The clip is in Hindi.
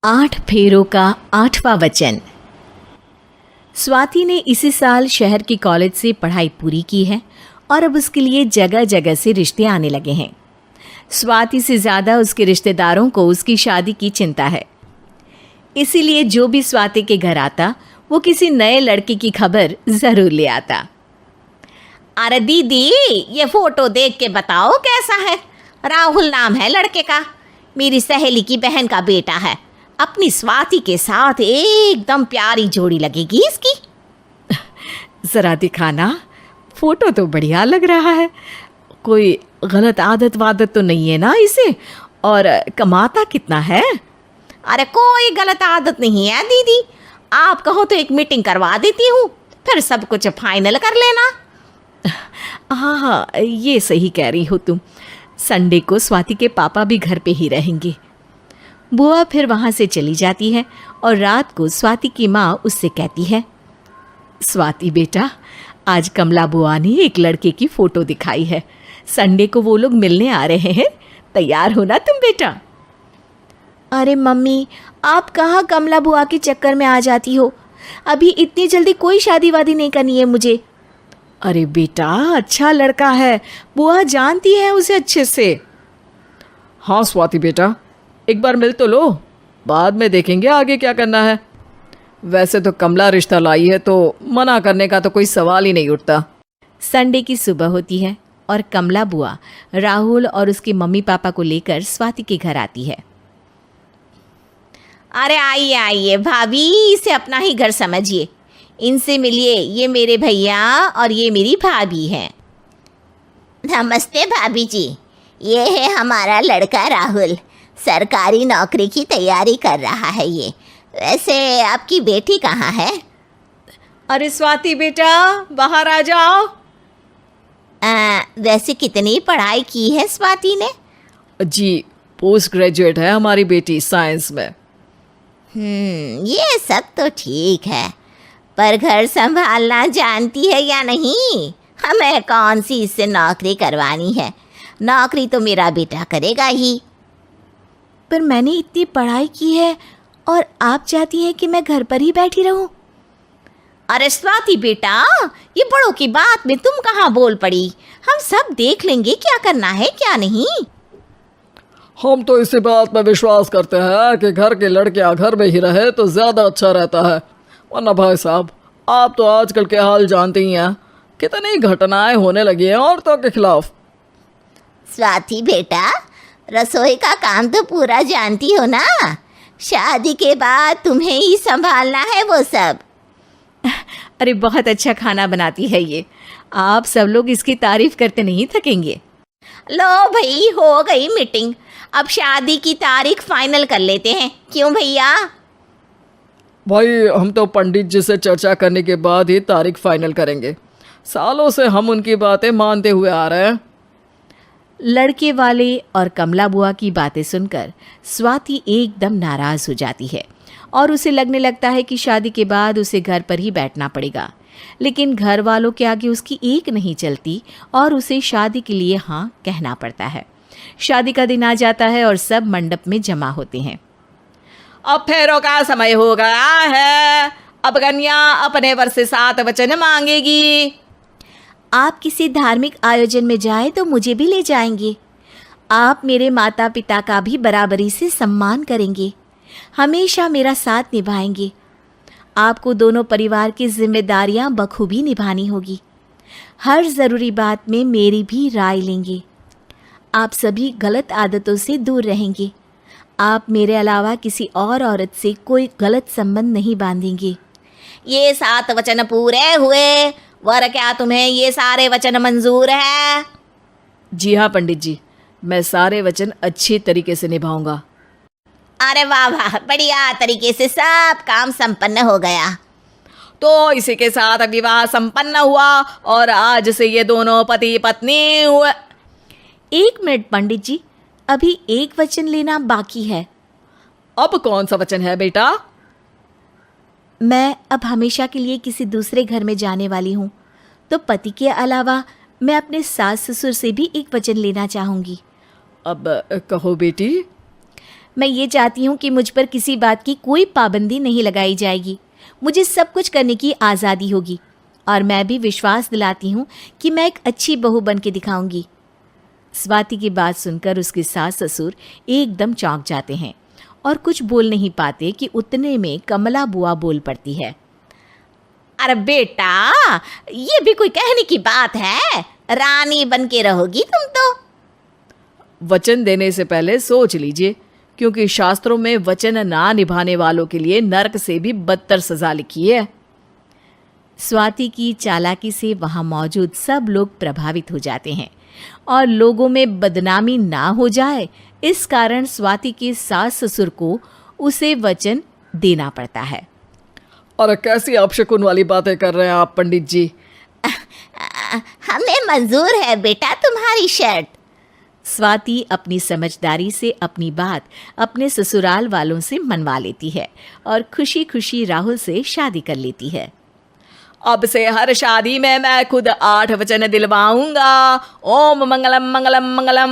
8 फेरों का 8वां वचन। स्वाति ने इसी साल शहर के कॉलेज से पढ़ाई पूरी की है और अब उसके लिए जगह जगह से रिश्ते आने लगे हैं। स्वाति से ज़्यादा उसके रिश्तेदारों को उसकी शादी की चिंता है, इसीलिए जो भी स्वाति के घर आता वो किसी नए लड़के की खबर ज़रूर ले आता। अरे दीदी, ये फोटो देख के बताओ कैसा है। राहुल नाम है लड़के का, मेरी सहेली की बहन का बेटा है। अपनी स्वाति के साथ एकदम प्यारी जोड़ी लगेगी इसकी। ज़रा दिखाना, फोटो तो बढ़िया लग रहा है। कोई गलत आदत वादत तो नहीं है ना इसे? और कमाता कितना है? अरे कोई गलत आदत नहीं है दीदी, आप कहो तो एक मीटिंग करवा देती हूँ, फिर सब कुछ फाइनल कर लेना। हाँ, ये सही कह रही हो तुम। संडे को स्वाति के पापा भी घर पे ही रहेंगे। बुआ फिर वहाँ से चली जाती है और रात को स्वाति की माँ उससे कहती है, स्वाति बेटा, आज कमला बुआ ने एक लड़के की फ़ोटो दिखाई है। संडे को वो लोग मिलने आ रहे हैं, तैयार हो ना तुम बेटा? अरे मम्मी, आप कहाँ कमला बुआ के चक्कर में आ जाती हो? अभी इतनी जल्दी कोई शादी वादी नहीं करनी है मुझे। अरे बेटा, अच्छा लड़का है, बुआ जानती है उसे अच्छे से। हाँ स्वाति बेटा, एक बार मिल तो लो, बाद में देखेंगे आगे क्या करना है। वैसे तो कमला रिश्ता लाई है तो मना करने का तो कोई सवाल ही नहीं उठता। संडे की सुबह होती है और कमला बुआ राहुल और उसके मम्मी पापा को लेकर स्वाति के घर आती है। अरे आइए आइए भाभी, इसे अपना ही घर समझिए, इनसे मिलिए। ये मेरे भैया और ये मेरी भाभी हैं। नमस्ते भाभी जी, ये है हमारा लड़का राहुल, सरकारी नौकरी की तैयारी कर रहा है ये। वैसे आपकी बेटी कहाँ है? अरे स्वाति बेटा, बाहर आ जाओ। वैसे कितनी पढ़ाई की है स्वाति ने? जी, पोस्ट ग्रेजुएट है हमारी बेटी साइंस में। ये सब तो ठीक है, पर घर संभालना जानती है या नहीं? हमें कौन सी इससे नौकरी करवानी है, नौकरी तो मेरा बेटा करेगा ही। पर मैंने इतनी पढ़ाई की है और आप चाहती हैं कि मैं घर पर ही बैठी रहूं? अरे स्वाति बेटा, ये बड़ों की बात में तुम कहाँ बोल पड़ी? हम सब देख लेंगे क्या करना है क्या नहीं। हम तो इसी बात पर विश्वास करते हैं कि घर के लड़के घर में ही रहे तो ज़्यादा अच्छा रहता है। वरना भाई साहब, आप तो आजकल के हाल जानते ही हैं, कितनी घटनाएं होने लगी हैं औरतों के खिलाफ। स्वाति बेटा, रसोई का काम तो पूरा जानती हो ना? शादी के बाद तुम्हें ही संभालना है वो सब। अरे बहुत अच्छा खाना बनाती है ये, आप सब लोग इसकी तारीफ करते नहीं थकेंगे। लो भाई, हो गई मीटिंग, अब शादी की तारीख फाइनल कर लेते हैं, क्यों भैया? भाई, हम तो पंडित जी से चर्चा करने के बाद ही तारीख फाइनल करेंगे। सालों से हम उनकी बातें मानते हुए आ रहे हैं। लड़के वाले और कमला बुआ की बातें सुनकर स्वाति एकदम नाराज़ हो जाती है और उसे लगने लगता है कि शादी के बाद उसे घर पर ही बैठना पड़ेगा। लेकिन घर वालों के आगे उसकी एक नहीं चलती और उसे शादी के लिए हाँ कहना पड़ता है। शादी का दिन आ जाता है और सब मंडप में जमा होते हैं। अब फेरों का समय हो गया है, अब कन्या अपने वर से 7 वचन मांगेगी। आप किसी धार्मिक आयोजन में जाएं तो मुझे भी ले जाएंगे। आप मेरे माता पिता का भी बराबरी से सम्मान करेंगे, हमेशा मेरा साथ निभाएंगे। आपको दोनों परिवार की जिम्मेदारियां बखूबी निभानी होगी। हर ज़रूरी बात में मेरी भी राय लेंगे। आप सभी गलत आदतों से दूर रहेंगे। आप मेरे अलावा किसी और औरत से कोई गलत संबंध नहीं बांधेंगे। ये 7 वचन पूरे हुए, वर क्या तुम्हें ये सारे वचन मंजूर है? जी हाँ पंडित जी, मैं सारे वचन अच्छी तरीके से निभाऊंगा। अरे वाह वाह, बढ़िया तरीके से सब काम संपन्न हो गया। तो इसी के साथ विवाह संपन्न हुआ और आज से ये दोनों पति पत्नी हुए। 1 मिनट पंडित जी, अभी एक वचन लेना बाकी है। अब कौन सा वचन है बेटा? मैं अब हमेशा के लिए किसी दूसरे घर में जाने वाली हूँ, तो पति के अलावा मैं अपने सास ससुर से भी एक वचन लेना चाहूँगी। अब कहो बेटी। मैं ये चाहती हूँ कि मुझ पर किसी बात की कोई पाबंदी नहीं लगाई जाएगी। मुझे सब कुछ करने की आज़ादी होगी और मैं भी विश्वास दिलाती हूँ कि मैं एक अच्छी बहू बन के दिखाऊंगी। स्वाति की बात सुनकर उसके सास ससुर एकदम चौंक जाते हैं और कुछ बोल नहीं पाते कि उतने में कमला बुआ बोल पड़ती है। अरे बेटा, ये भी कोई कहने की बात है? रानी बन के रहोगी तुम तो। वचन देने से पहले सोच लीजिए, क्योंकि शास्त्रों में वचन ना निभाने वालों के लिए नरक से भी बदतर सजा लिखी है। स्वाति की चालाकी से वहाँ मौजूद सब लोग प्रभावित हो जाते हैं और लोगों में बदनामी ना हो जाए, इस कारण स्वाति के सास ससुर को उसे वचन देना पड़ता है। अरे कैसी अपशकुन वाली बातें कर रहे हैं आप पंडित जी। हमें मंजूर है बेटा तुम्हारी शर्त। स्वाति अपनी समझदारी से अपनी बात अपने ससुराल वालों से मनवा लेती है और खुशी खुशी राहुल से शादी कर लेती है। अब से हर शादी में मैं खुद 8 वचन दिलवाऊंगा। ओम मंगलम मंगलम मंगलम।